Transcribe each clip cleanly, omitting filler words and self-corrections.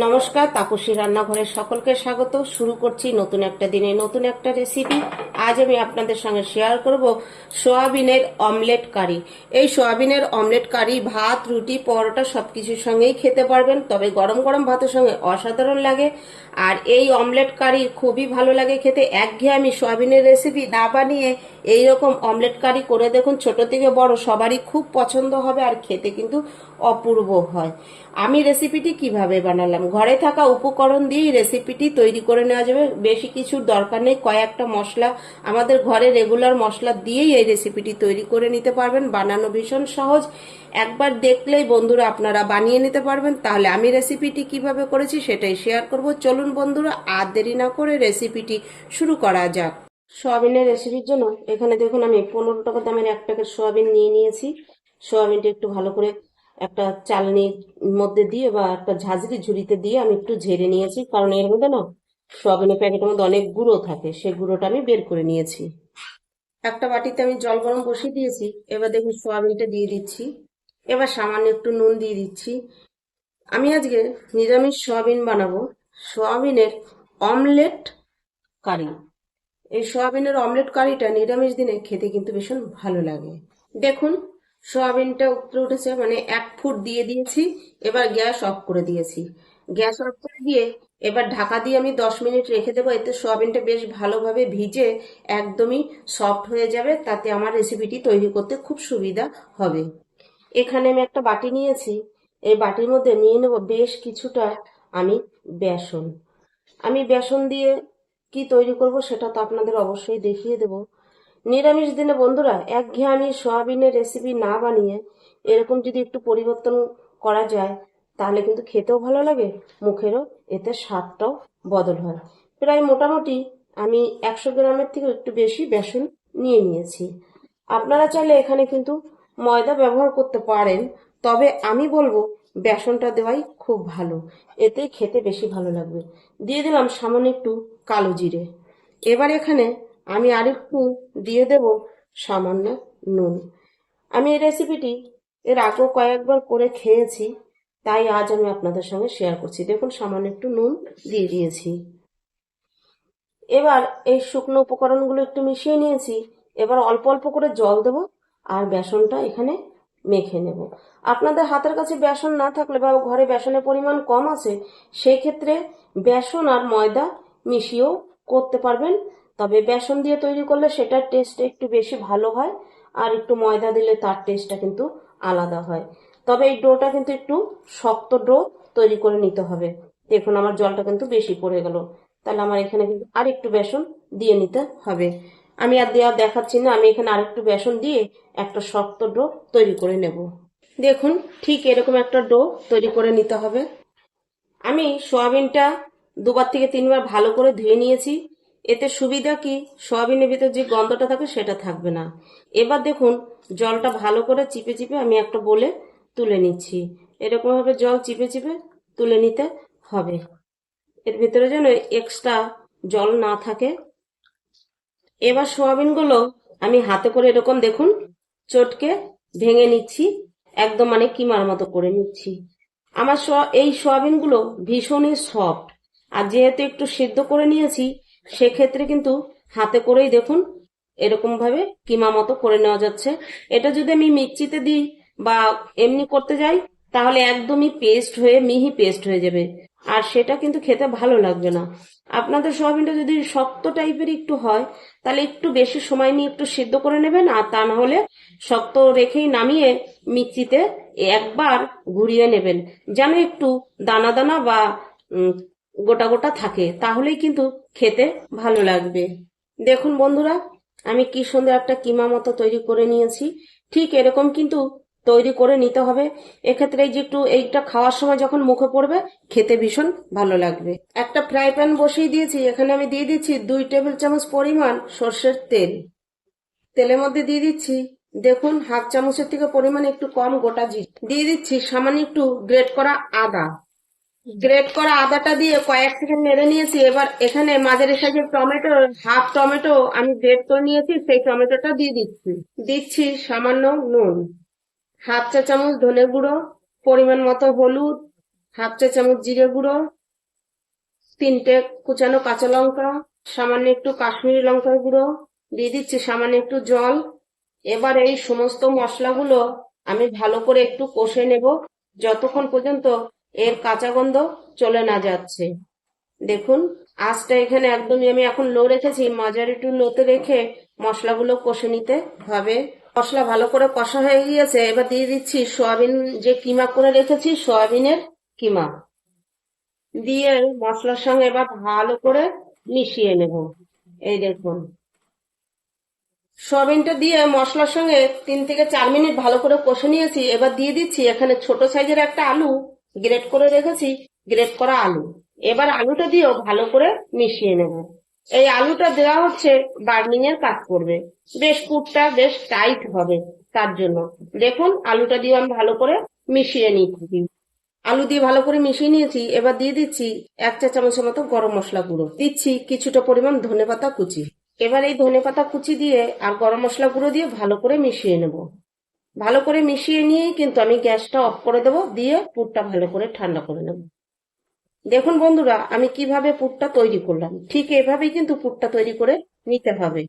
নমস্কার, তাপসী রান্নাঘরে সকলকে স্বাগত। শুরু করছি নতুন একটা দিনে নতুন একটা রেসিপি। আজ আমি আপনাদের সঙ্গে শেয়ার করব সোয়াবিনের অমলেট কারি। এই সোয়াবিনের অমলেট কারি ভাত, রুটি, পরোটা সবকিছুর সঙ্গেই খেতে পারবেন, তবে গরম গরম ভাতের সঙ্গে অসাধারণ লাগে। আর এই অমলেট কারি খুবই ভালো লাগে খেতে। একঘেয়েমি সোয়াবিনের রেসিপি না বানিয়ে এইরকম অমলেট কারি করে দেখুন, ছোট থেকে বড় সবারই খুব পছন্দ হবে আর খেতে কিন্তু অপূর্ব হয়। আমি রেসিপিটি কিভাবে বানালাম, ঘরে থাকা উপকরণ দিয়েই রেসিপিটি তৈরি করে নেওয়া যাবে। বেশি কিছুর দরকার নেই, কয়েকটা মশলা, আমাদের ঘরে রেগুলার মশলা দিয়েই এই রেসিপিটি তৈরি করে নিতে পারবেন। বানানো ভীষণ সহজ, একবার দেখলেই বন্ধুরা আপনারা বানিয়ে নিতে পারবেন। তাহলে আমি রেসিপিটি কিভাবে করেছি সেটাই শেয়ার করব। চলুন বন্ধুরা, আর দেরি না করে রেসিপিটি শুরু করা যাক। সোয়াবিনের রেসিপির জন্য এখানে দেখুন আমি 15 টাকা দামের এক প্যাকেট সোয়াবিন নিয়ে নিয়েছি। সোয়াবিনটা একটু ভালো করে একটা চালনির মধ্যে দিয়ে বা একটা ঝাঁঝরি ঝুড়িতে দিয়ে আমি একটু ঝেড়ে নিয়েছি, কারণ এর মধ্যে না সোয়াবিনের প্যাকেটের মধ্যে অনেক গুঁড়ো থাকে, সেই গুঁড়োটা আমি বের করে নিয়েছি। একটা বাটিতে আমি জল গরম বসিয়ে দিয়েছি। এবার দেখুন সোয়াবিনটা দিয়ে দিচ্ছি। এবার সামান্য একটু নুন দিয়ে দিচ্ছি। আমি আজকে নিরামিষ সোয়াবিন বানাবো, সোয়াবিনের অমলেট কারি। এই সোয়াবিনের অমলেট কারিটা নিরামিষ দিনে খেতে কিন্তু ভীষণ ভালো লাগে। দেখুন সোয়াবিনটা উপরে উঠেছে, মানে 1 ফুট দিয়ে দিয়েছি। এবার গ্যাস অফ করে দিয়েছি। গ্যাস অফ করে দিয়ে এবার ঢাকা দিয়ে আমি 10 মিনিট রেখে দেবো। এতে সোয়াবিনটা বেশ ভালোভাবে ভিজে একদমই সফট হয়ে যাবে, তাতে আমার রেসিপিটি তৈরি করতে খুব সুবিধা হবে। এখানে আমি একটা বাটি নিয়েছি। এই বাটির মধ্যে নিয়ে নেব বেশ কিছুটা আমি বেসন। আমি বেসন দিয়ে কি তৈরি করব সেটা তো আপনাদের অবশ্যই দেখিয়ে দেব। নিরামিষ দিনে বন্ধুরা একঘেয়েমি সয়াবিনের রেসিপি না বানিয়ে এরকম যদি একটু পরিবর্তন করা যায়, তাহলে কিন্তু খেতেও ভালো লাগে, মুখেরও এতে স্বাদটাও বদল হয়। প্রায় মোটামুটি আমি 100 গ্রামের থেকে একটু বেশি বেসন নিয়ে নিয়েছি। আপনারা চাইলে এখানে কিন্তু ময়দা ব্যবহার করতে পারেন, তবে আমি বলবো বেসনটা দেওয়াই খুব ভালো, এতে খেতে বেশি ভালো লাগবে। দিয়ে দিলাম সামান্য একটু কালো জিরে। এবার এখানে আমি আরেকটু দিয়ে দেব সামান্য নুন। আমি এই রেসিপিটি এর আগেও কয়েকবার করে খেয়েছি, তাই আজ আমি আপনাদের সঙ্গে শেয়ার করছি। দেখুন সামান্য একটু নুন দিয়ে দিয়েছি। এবার এই শুকনো উপকরণগুলো একটু মিশিয়ে নিয়েছি। এবার অল্প অল্প করে জল দেব আর বেসনটা এখানে মেখে নেব। আপনাদের হাতের কাছে বেসন না থাকলে বা ঘরে বেসনের পরিমাণ কম আছে, সেই ক্ষেত্রে বেসন আর ময়দা মিশিয়েও করতে পারবেন। তবে বেসন দিয়ে তৈরি করলে সেটার টেস্ট একটু বেশি ভালো হয়, আর একটু ময়দা দিলে তার টেস্টটা কিন্তু আলাদা হয়। তবে এই ডোটা কিন্তু একটু শক্ত ডো তৈরি করে নিতে হবে। দেখুন আমার জলটা কিন্তু বেশি পড়ে গেল, তাহলে আমার এখানে কিন্তু আরেকটু বেসন দিয়ে নিতে হবে। আমি আর দেওয়া দেখাচ্ছি না, আমি এখানে আরেকটু বেসন দিয়ে একটা শক্ত ডো তৈরি করে নেব। দেখুন ঠিক এরকম একটা ডো তৈরি করে নিতে হবে। আমি সোয়াবিনটা 2 থেকে 3 বার ভালো করে ধুয়ে নিয়েছি। এতে সুবিধা কি, সোয়াবিনের ভিতর যে গন্ধটা থাকে সেটা থাকবে না। এবার দেখুন জলটা ভালো করে চিপে চিপে আমি একটা বলে তুলে নিচ্ছি। এরকম ভাবে জল চিপে চিপে তুলে নিতে হবে, এর ভিতরে যেন এক্সট্রা জল না থাকে। এবার সোয়াবিনগুলো আমি হাতে করে এরকম দেখুন চটকে ভেঙে নিচ্ছি, একদম মানে কিমার মতো করে নিচ্ছি। আমার এই সোয়াবিনগুলো ভীষণই সফট, আর যেহেতু একটু সিদ্ধ করে নিয়েছি, সেক্ষেত্রে কিন্তু হাতে করেই দেখুন এরকম ভাবে কিমা মতো করে নেওয়া যাচ্ছে। এটা যদি আমি মিক্সিতে দিই বা এমনি করতে যাই, তাহলে একদমই পেস্ট হয়ে মিহি পেস্ট হয়ে যাবে, আর সেটা কিন্তু খেতে ভালো লাগবে না। আপনাদের সোয়াবিনটা যদি শক্ত টাইপের একটু হয়, তাহলে একটু বেশি সময় নিয়ে একটু সিদ্ধ করে নেবেন, আর তা না হলে শক্ত রেখেই নামিয়ে মিক্সিতে একবার ঘুরিয়ে নেবেন, যেন একটু দানা দানা বা উম, গোটা গোটা থাকে, তাহলেই কিন্তু খেতে ভালো লাগবে। দেখুন বন্ধুরা আমি কি সুন্দর একটা কিমা মতো তৈরি করে নিয়েছি। ঠিক এরকম কিন্তু তৈরি করে নিতে হবে। এক্ষেত্রে এই যে একটু এইটা খাওয়ার সময় যখন মুখে পড়বে, খেতে ভীষণ ভালো লাগবে। একটা ফ্রাই প্যান বসিয়ে দিয়েছি, এখানে আমি দিয়ে দিচ্ছি 2 টেবিল চামচ পরিমাণ সর্ষের তেল। তেলের মধ্যে দিয়ে দিচ্ছি দেখুন হাফ চামচের থেকে পরিমাণ একটু কম গোটা জিরে। দিয়ে দিচ্ছি সামান্য একটু গ্রেট করা আদা। গ্রেট করা আদাটা দিয়ে কয়েক সেকেন্ড নেড়ে নিয়েছি। এবার এখানে মাঝারি সাইজের টমেটো, হাফ টমেটো আমি গ্রেট করে নিয়েছি, সেই টমেটোটা দিয়ে দিচ্ছি। দিচ্ছি সামান্য নুন, হাফ চা চামচ ধনে গুঁড়ো, পরিমাণ মতো হলুদ, হাফ চা চামচ জিরে গুঁড়ো, 3টে কুচানো কাঁচা লঙ্কা, সামান্য একটু কাশ্মীরি লঙ্কার গুঁড়ো, দিয়ে দিচ্ছি সামান্য একটু জল। এবার এই সমস্ত মশলাগুলো আমি ভালো করে একটু কষে নেব যতক্ষণ পর্যন্ত এর কাঁচা গন্ধ চলে না যাচ্ছে। দেখুন আঁচটা এখানে একদমই আমি এখন লো রেখেছি, মাঝারি টু লোতে রেখে মশলাগুলো কষে নিতে হবে। মশলা ভালো করে কষা হয়ে গিয়েছে, এবার দিয়ে দিচ্ছি সয়াবিন, যে কিমা করে রেখেছি সয়াবিনের কিমা দিয়ে মশলার সঙ্গে এবার ভালো করে মিশিয়ে নেব। এই দেখুন সয়াবিনটা দিয়ে মশলার সঙ্গে 3 থেকে 4 মিনিট ভালো করে কষে নিয়েছি। এবার দিয়ে দিচ্ছি এখানে ছোট সাইজের একটা আলু গ্রেট করে রেখেছি, গ্রেট করা আলু। এবার আলুটা দিয়েও ভালো করে মিশিয়ে নেব। এই আলুটা দেওয়া হচ্ছে বার্নিং এর কাজ করবে, বেশ পুরটা বেশ টাইট হবে তার জন্য। দেখুন আলুটা দিয়ে আমি ভালো করে মিশিয়ে নিচ্ছি। আলু দিয়ে ভালো করে মিশিয়ে নিয়েছি। এবার দিয়ে দিচ্ছি 1 চা চামচের মতো গরম মশলা গুঁড়ো, দিচ্ছি কিছুটা পরিমাণ ধনেপাতা কুচি। এবার এই ধনেপাতা কুচি দিয়ে আর গরম মশলা গুঁড়ো দিয়ে ভালো করে মিশিয়ে নেব। ভালো করে মিশিয়ে নিয়েই কিন্তু আমি গ্যাসটা অফ করে দেবো, দিয়ে পুরটা ভালো করে ঠান্ডা করে নেব। দেখুন বন্ধুরা আমি কিভাবে পুরটা তৈরি করলাম, ঠিক এভাবেই কিন্তু পুরটা তৈরি করে নিতে হবে।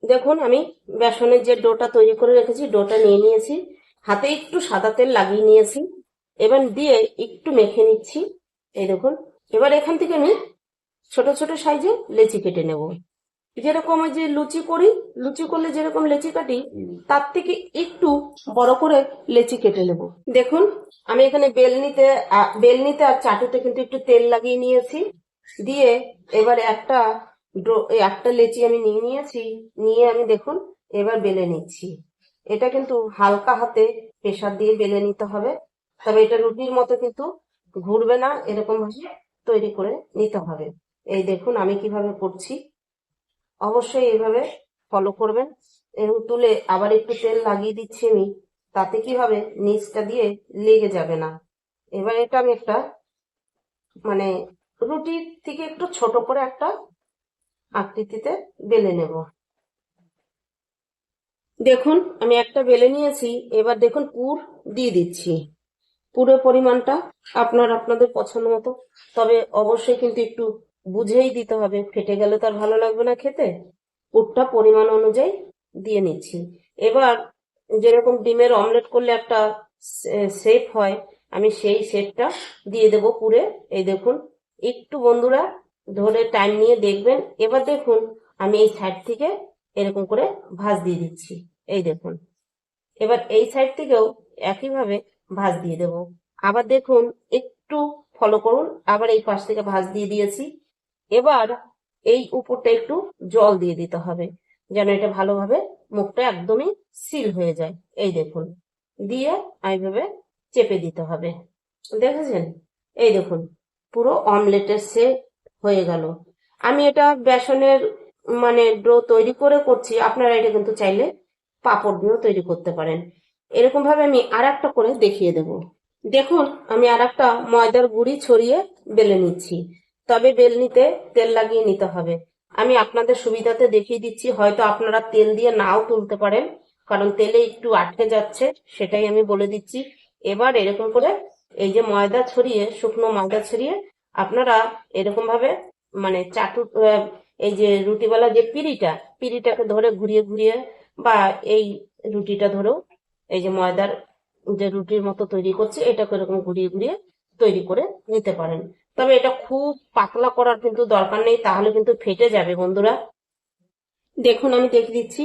দেখুন আমি বেসনের যে ডোটা তৈরি করে রেখেছি, ডোটা নিয়ে নিয়েছি, হাতে একটু সাদা তেল লাগিয়ে নিয়েছি, এবার দিয়ে একটু মেখে নিচ্ছি। এই দেখুন এবার এখান থেকে আমি ছোট ছোট সাইজে লেচি কেটে নেব। যেরকম ওই যে লুচি করি, লুচি করলে যেরকম লেচি কাটি তার থেকে একটু বড় করে লেচি কেটে নেব। দেখুন আমি এখানে বেলনিতে আর চাটুতে কিন্তু একটু তেল লাগিয়ে নিয়েছি, দিয়ে এবার একটা লেচি আমি নিয়ে নিয়েছি, নিয়ে আমি দেখুন এবার বেলে নিচ্ছি। এটা কিন্তু হালকা হাতে প্রেসার দিয়ে বেলে নিতে হবে, তবে এটা রুটির মতো কিন্তু ঘুরবে না, এরকম ভাবে তৈরি করে নিতে হবে। এই দেখুন আমি কিভাবে করছি, অবশ্যই এইভাবে ফলো করবেন। এবং তুলে আবার একটু তেল লাগিয়ে দিচ্ছি আমি, তাতে কি হবে নিচটা দিয়ে লেগে যাবে না। এবার এটা আমি একটা মানে রুটির থেকে একটু ছোট করে একটা আকৃতিতে বেলে নেব। দেখুন আমি একটা বেলে নিয়েছি, এবার দেখুন পুর দিয়ে দিচ্ছি। পুরো পরিমাণটা আপনাদের পছন্দ মতো, তবে অবশ্যই কিন্তু একটু বুঝেই দিতে হবে, ফেটে গেলে তো আর ভালো লাগবে না খেতে। পুরটা পরিমাণ অনুযায়ী দিয়ে নিচ্ছি। এবার যেরকম ডিমের অমলেট করলে একটা শেপ হয়, আমি সেই শেপটা দিয়ে দেব পুরে। এই দেখুন একটু বন্ধুরা ধরে টাইম নিয়ে দেখবেন। এবার দেখুন আমি এই সাইড থেকে এরকম করে ভাঁজ দিয়ে দিচ্ছি। এই দেখুন এবার এই সাইড থেকেও একইভাবে ভাঁজ দিয়ে দেব। আবার দেখুন একটু ফলো করুন, আবার এই পাশ থেকে ভাঁজ দিয়ে দিয়েছি। এবার এই উপরটা একটু জল দিয়ে দিতে হবে, যেন এটা ভালোভাবে মুখটা একদমই সিল হয়ে যায়। এই দেখুন দিয়ে এইভাবে চেপে দিতে হবে। দেখেছেন? এই দেখুন পুরো অমলেটের শেপ হয়ে গেল। আমি এটা বেসনের ডো তৈরি করে করছি, আপনারা এটা কিন্তু চাইলে পাঁপড় দিয়েও তৈরি করতে পারেন। এরকম ভাবে আমি আর একটা করে দেখিয়ে দেব। দেখুন আমি আর একটা ময়দার গুঁড়ি ছড়িয়ে বেলে নিচ্ছি, তবে বেলনিতে তেল লাগিয়ে নিতে হবে। আমি আপনাদের সুবিধাতে দেখিয়ে দিচ্ছি, হয়তো আপনারা তেল দিয়ে নাও তুলতে পারেন, কারণ তেলে একটু আটকে যাচ্ছে, সেটাই আমি বলে দিচ্ছি। এবার এরকম করে এই যে ময়দা ছড়িয়ে, শুকনো ময়দা ছড়িয়ে আপনারা এরকম ভাবে চাটু এই যে রুটিওয়ালা যে পিঁড়িটাকে ধরে ঘুরিয়ে ঘুরিয়ে, বা এই রুটিটা ধরেও এই যে ময়দার যে রুটির মতো তৈরি করছে এটাকে এরকম ঘুরিয়ে ঘুরিয়ে তৈরি করে নিতে পারেন। তবে এটা খুব পাতলা করার কিন্তু দরকার নেই, তাহলে কিন্তু ফেটে যাবে বন্ধুরা। দেখুন আমি দেখিয়ে দিচ্ছি,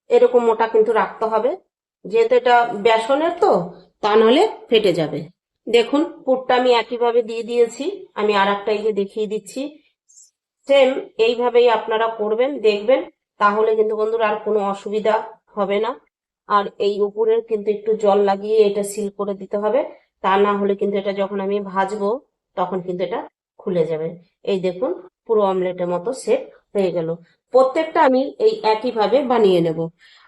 এরকম মোটা কিন্তু রাখতে হবে, যেহেতু এটা বেসনের তো, তা নাহলে ফেটে যাবে। দেখুন পুরটা আমি একইভাবে দিয়ে দিয়েছি, আমি আর একটা এই যে দেখিয়ে দিচ্ছি। সেম এইভাবেই আপনারা করবেন, দেখবেন তাহলে কিন্তু বন্ধুরা আর কোনো অসুবিধা হবে না। আর এই উপরের কিন্তু একটু জল লাগিয়ে এটা সিল করে দিতে হবে, তা না হলে কিন্তু এটা যখন আমি ভাজবো তখন কিন্তু এটা খুলে যাবে। এই দেখুন পুরো অমলেটের মতো সেট হয়ে গেল। প্রত্যেকটা আমি এই একইভাবে বানিয়ে নেব।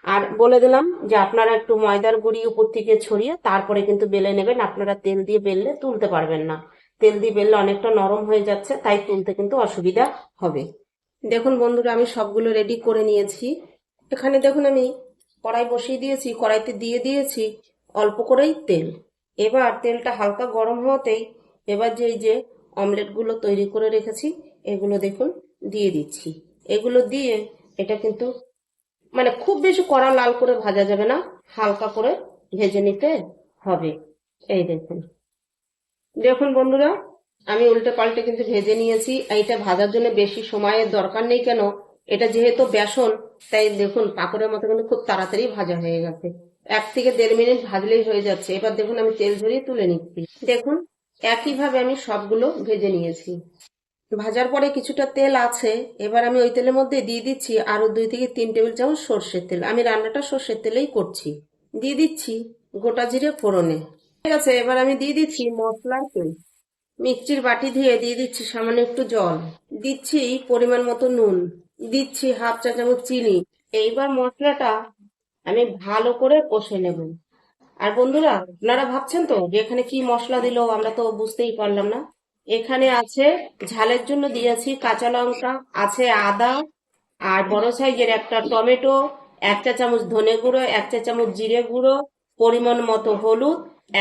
আর বলে দিলাম যে আপনারা একটু ময়দার গুঁড়ি উপর থেকে ছড়িয়ে তারপরে কিন্তু বেলে নেবেন, আপনারা তেল দিয়ে বেললে তুলতে পারবেন না, তেল দিয়ে বেললে অনেকটা নরম হয়ে যাচ্ছে, তাই তুলতে কিন্তু অসুবিধা হবে। দেখুন বন্ধুরা আমি সবগুলো রেডি করে নিয়েছি। এখানে দেখুন আমি কড়াই বসিয়ে দিয়েছি, কড়াইতে দিয়ে দিয়েছি অল্প করেই তেল। এবার তেলটা হালকা গরম হতেই এবার যে অমলেটগুলো তৈরি করে রেখেছি এগুলো দেখুন দিয়ে দিচ্ছি। এগুলো দিয়ে এটা কিন্তু মানে খুব বেশি কড়া লাল করে ভাজা যাবে না, হালকা করে ভেজে নিতে হবে। এই দেখুন, দেখুন বন্ধুরা, আমি উল্টে পাল্টে কিন্তু ভেজে নিয়েছি। এইটা ভাজার জন্য বেশি সময়ের দরকার নেই, কেন এটা যেহেতু বেসন, তাই দেখুন পাঁপড়ের মতো কিন্তু খুব তাড়াতাড়ি ভাজা হয়ে গেছে। 1 থেকে 1.5 মিনিট ভাজলেই হয়ে যাচ্ছে। এবার দেখুন আমি তেল ঝরিয়ে তুলে নিচ্ছি। দেখুন একইভাবে আমি সবগুলো ভেজে নিয়েছি। ভাজার পরে কিছুটা তেল আছে, এবার আমি ওই তেলের মধ্যে দিয়ে দিচ্ছি আরো 2 থেকে 3 টেবিল চামচ সর্ষের তেল। আমি রান্নাটা সর্ষের তেলেই করছি। দিয়ে দিচ্ছি গোটা জিরে ফোড়নে। ঠিক আছে, এবার আমি দিয়ে দিচ্ছি মশলার তেল। মিক্সির বাটি ধুয়ে দিয়ে দিচ্ছি সামান্য একটু জল, দিচ্ছি পরিমাণ মতো নুন, দিচ্ছি হাফ চা চামচ চিনি। এইবার মশলাটা আমি ভালো করে কষে নেব। আর বন্ধুরা, আপনারা ভাবছেন তো যে এখানে কি মশলা দিলো, আমরা তো বুঝতেই পারলাম না। এখানে আছে ঝালের জন্য দিয়েছি কাঁচা লঙ্কা, আছে আদা, আর বড় সাইজের একটা টমেটো, 1 চা চামচ ধনে গুঁড়ো, 1 চা চামচ জিরে গুঁড়ো, পরিমাণ মতো হলুদ,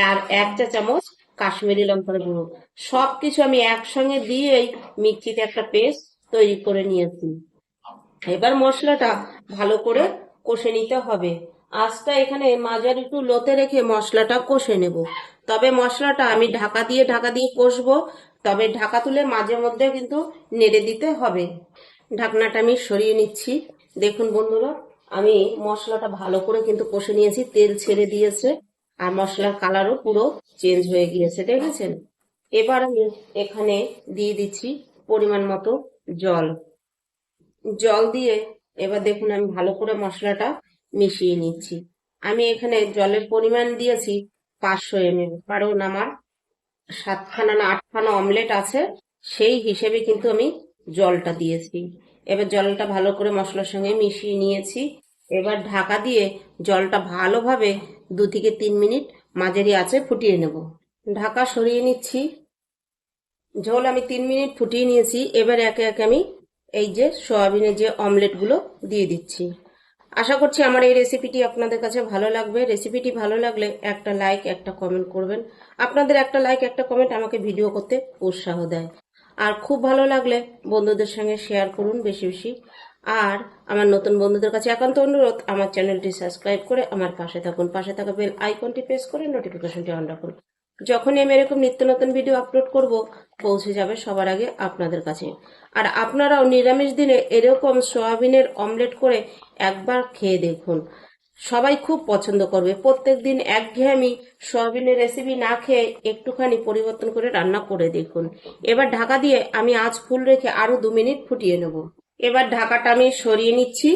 আর 1 চা চামচ কাশ্মীরি লঙ্কার গুঁড়ো। সবকিছু আমি একসঙ্গে দিয়েই মিক্সিতে একটা পেস্ট তৈরি করে নিয়েছি। এবার মশলাটা ভালো করে কষে নিতে হবে। আঁচটা এখানে মাঝারি টু লোতে রেখে মশলাটা কষে নেব। তবে মশলাটা আমি ঢাকা দিয়ে কষবো, তবে ঢাকা তুলে মাঝে মধ্যে কিন্তু নেড়ে দিতে হবে। ঢাকনাটা আমি সরিয়ে নিচ্ছি। দেখুন বন্ধুরা, আমি মশলাটা ভালো করে কিন্তু কষে নিয়েছি, তেল ছেড়ে দিয়েছে আর মশলার কালারও পুরো চেঞ্জ হয়ে গিয়েছে, দেখেছেন। এবার আমি এখানে দিয়ে দিচ্ছি পরিমাণ মতো জল। জল দিয়ে এবার দেখুন আমি ভালো করে মশলাটা মিশিয়ে নিচ্ছি। আমি এখানে জলের পরিমাণ দিয়েছি 500 ml, কারণ আমার 7খানা না 8খানা অমলেট আছে, সেই হিসেবে কিন্তু আমি জলটা দিয়েছি। এবার জলটা ভালো করে মশলার সঙ্গে মিশিয়ে নিয়েছি। এবার ঢাকা দিয়ে জলটা ভালোভাবে 2 থেকে 3 মিনিট মাঝারি আঁচে ফুটিয়ে নেব। ঢাকা সরিয়ে নিচ্ছি। ঝোল আমি 3 মিনিট ফুটিয়ে নিয়েছি। এবার একে একে আমি এই যে সয়াবিনের যে অমলেটগুলো দিয়ে দিচ্ছি। আশা করছি আমার এই রেসিপিটি আপনাদের কাছে ভালো লাগবে। রেসিপিটি ভালো লাগলে একটা লাইক একটা কমেন্ট করবেন। আপনাদের একটা লাইক একটা কমেন্ট আমাকে ভিডিও করতে উৎসাহ দেয়। আর খুব ভালো লাগলে বন্ধুদের সঙ্গে শেয়ার করুন বেশি বেশি। আর আমার নতুন বন্ধুদের কাছে একান্ত অনুরোধ, আমার চ্যানেলটি সাবস্ক্রাইব করে আমার পাশে থাকুন। পাশে থাকা বেল আইকনটি প্রেস করে নোটিফিকেশনটি অন রাখুন। যখনই আমি এরকম নিত্য নতুন ভিডিও আপলোড করব, পৌঁছে যাবে সবার আগে আপনাদের কাছে। আর আপনারাও নিরামিষ দিনে এরকম সয়াবিনের অমলেট করে একবার খেয়ে দেখুন, সবাই খুব পছন্দ করবে। প্রত্যেক দিন একঘেয়েমি সয়াবিনের রেসিপি না খেয়ে একটুখানি পরিবর্তন করে রান্না করে দেখুন। এবার ঢাকা দিয়ে আমি আঁচ ফুল রেখে আরো 2 মিনিট ফুটিয়ে নেব। এবার ঢাকাটা আমি সরিয়ে নিচ্ছি।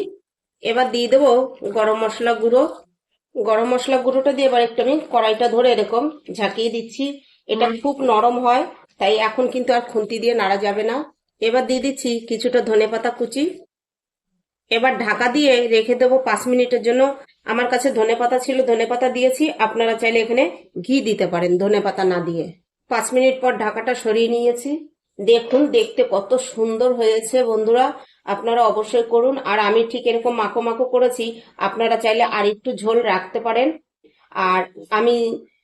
এবার দিয়ে দেবো গরম মশলা গুঁড়ো। গরম মশলা গুঁড়োটা দিয়ে এবার একটু আমি কড়াইটা ধরে এরকম ঝাঁকিয়ে দিচ্ছি। এটা খুব নরম হয়, তাই এখন কিন্তু আর খুন্তি দিয়ে নাড়া যাবে না। এবার দিয়ে দিচ্ছি কিছুটা ধনেপাতা কুচি। এবার ঢাকা দিয়ে রেখে দেবো 5 মিনিটের জন্য। আমার কাছে ধনেপাতা ছিল, ধনেপাতা দিয়েছি। আপনারা চাইলে এখানে ঘি দিতে পারেন ধনেপাতা না দিয়ে। 5 মিনিট পর ঢাকাটা সরিয়ে নিয়েছি। দেখুন দেখতে কত সুন্দর হয়েছে বন্ধুরা, আপনারা অবশ্যই করুন। আর আমি ঠিক এরকম মাখো মাখো করেছি, আপনারা চাইলে আর একটু ঝোল রাখতে পারেন। আর আমি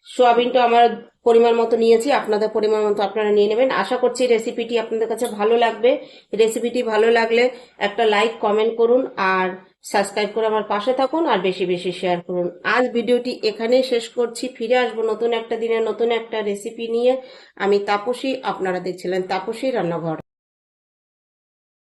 সোয়াবিনটা আমার পরিমাণ মতো নিয়েছি, আপনাদের পরিমাণ মতো আপনারা নিয়ে নেবেন। আশা করছি রেসিপিটি আপনাদের কাছে ভালো লাগবে। রেসিপিটি ভালো লাগলে একটা লাইক কমেন্ট করুন আর সাবস্ক্রাইব করে আমার পাশে থাকুন আর বেশি বেশি শেয়ার করুন। আজ ভিডিওটি এখানেই শেষ করছি। ফিরে আসবো নতুন একটা দিনে নতুন একটা রেসিপি নিয়ে। আমি তাপসী, আপনারা দেখছিলেন তাপসী রান্নাঘর।